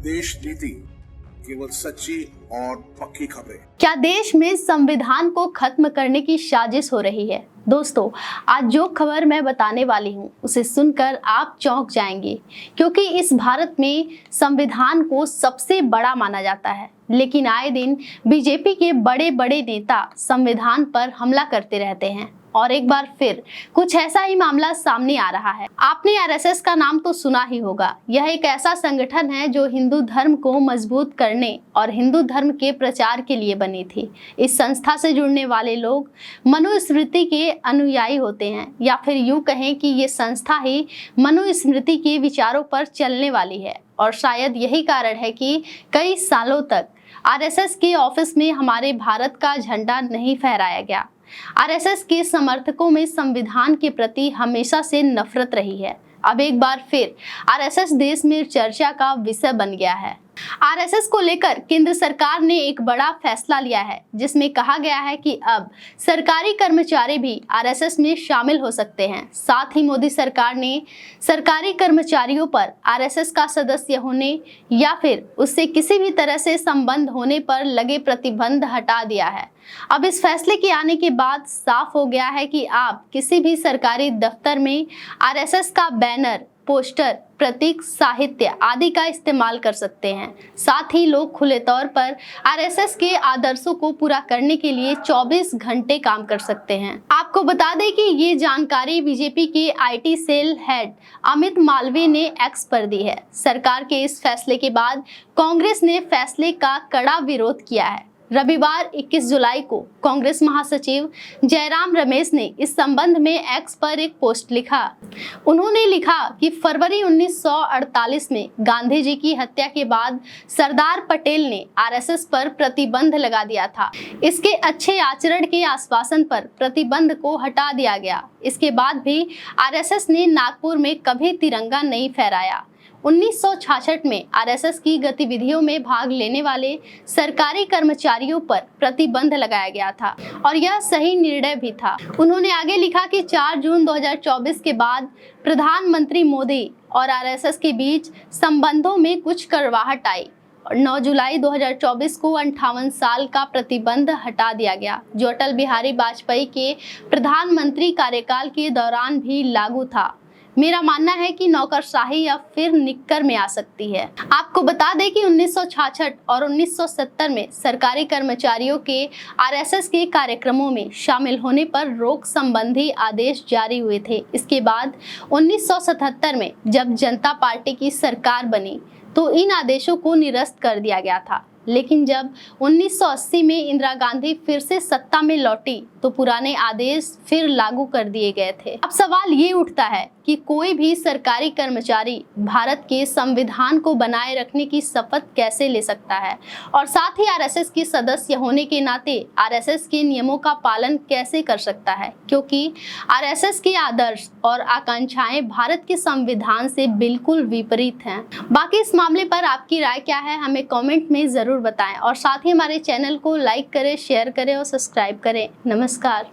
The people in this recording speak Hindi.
देश नीति केवल सच्ची और पक्की खबरें। क्या देश में संविधान को खत्म करने की साजिश हो रही है? दोस्तों, आज जो खबर मैं बताने वाली हूँ उसे सुनकर आप चौंक जाएंगे, क्योंकि इस भारत में संविधान को सबसे बड़ा माना जाता है, लेकिन आए दिन बीजेपी के बड़े बड़े नेता संविधान पर हमला करते रहते हैं और एक बार फिर कुछ ऐसा ही मामला सामने आ रहा है। आपने आरएसएस का नाम तो सुना ही होगा। यह एक ऐसा संगठन है जो हिंदू धर्म को मजबूत करने और हिंदू धर्म के प्रचार के लिए बनी थी। इस संस्था से जुड़ने वाले लोग मनुस्मृति के अनुयायी होते हैं, या फिर यूं कहें कि ये संस्था ही मनुस्मृति के विचारों पर चलने वाली है। और शायद यही कारण है कि कई सालों तक आरएसएस के ऑफिस में हमारे भारत का झंडा नहीं फहराया गया। आरएसएस के समर्थकों में संविधान के प्रति हमेशा से नफरत रही है। अब एक बार फिर आरएसएस देश में चर्चा का विषय बन गया है। आरएसएस को लेकर केंद्र सरकार ने एक बड़ा फैसला लिया है, जिसमें कहा गया है कि अब सरकारी कर्मचारी भी आरएसएस में शामिल हो सकते हैं। साथ ही मोदी सरकार ने सरकारी कर्मचारियों पर आरएसएस का सदस्य होने या फिर उससे किसी भी तरह से संबंध होने पर लगे प्रतिबंध हटा दिया है। अब इस फैसले के आने के बाद साफ हो गया है कि आप किसी भी सरकारी दफ्तर में आरएसएस का बैनर, पोस्टर, प्रतीक, साहित्य आदि का इस्तेमाल कर सकते हैं। साथ ही लोग खुले तौर पर आरएसएस के आदर्शों को पूरा करने के लिए 24 घंटे काम कर सकते हैं। आपको बता दें कि ये जानकारी बीजेपी के IT cell head Amit Malviya ने एक्स पर दी है। सरकार के इस फैसले के बाद कांग्रेस ने फैसले का कड़ा विरोध किया है। रविवार 21 जुलाई को कांग्रेस महासचिव जयराम रमेश ने इस संबंध में एक्स पर एक पोस्ट लिखा। उन्होंने लिखा कि फरवरी 1948 में गांधी जी की हत्या के बाद सरदार पटेल ने आरएसएस पर प्रतिबंध लगा दिया था। इसके अच्छे आचरण के आश्वासन पर प्रतिबंध को हटा दिया गया। इसके बाद भी आरएसएस ने नागपुर में कभी तिरंगा नहीं फहराया। 1966 में आरएसएस की गतिविधियों में भाग लेने वाले सरकारी कर्मचारियों पर प्रतिबंध लगाया गया था और यह सही निर्णय भी था। उन्होंने आगे लिखा कि 4 जून 2024 के बाद प्रधानमंत्री मोदी और आरएसएस के बीच संबंधों में कुछ कड़वाहट आई और 9 जुलाई 2024 को 58 साल का प्रतिबंध हटा दिया गया, जो अटल बिहारी वाजपेयी के प्रधानमंत्री कार्यकाल के दौरान भी लागू था। मेरा मानना है कि नौकरशाही या फिर निक्कर में आ सकती है। आपको बता दें कि 1966 और 1970 में सरकारी कर्मचारियों के आरएसएस के कार्यक्रमों में शामिल होने पर रोक संबंधी आदेश जारी हुए थे। इसके बाद 1977 में जब जनता पार्टी की सरकार बनी तो इन आदेशों को निरस्त कर दिया गया था। लेकिन जब 1980 में इंदिरा गांधी फिर से सत्ता में लौटी तो पुराने आदेश फिर लागू कर दिए गए थे। अब सवाल ये उठता है कि कोई भी सरकारी कर्मचारी भारत के संविधान को बनाए रखने की शपथ कैसे ले सकता है और साथ ही आरएसएस के सदस्य होने के नाते आरएसएस के नियमों का पालन कैसे कर सकता है, क्योंकि आरएसएस के आदर्श और आकांक्षाएं भारत के संविधान से बिल्कुल विपरीत हैं। बाकी इस मामले पर आपकी राय क्या है, हमें कमेंट में जरूर बताएं और साथ ही हमारे चैनल को लाइक करें, शेयर करें और सब्सक्राइब करें। नमस्कार।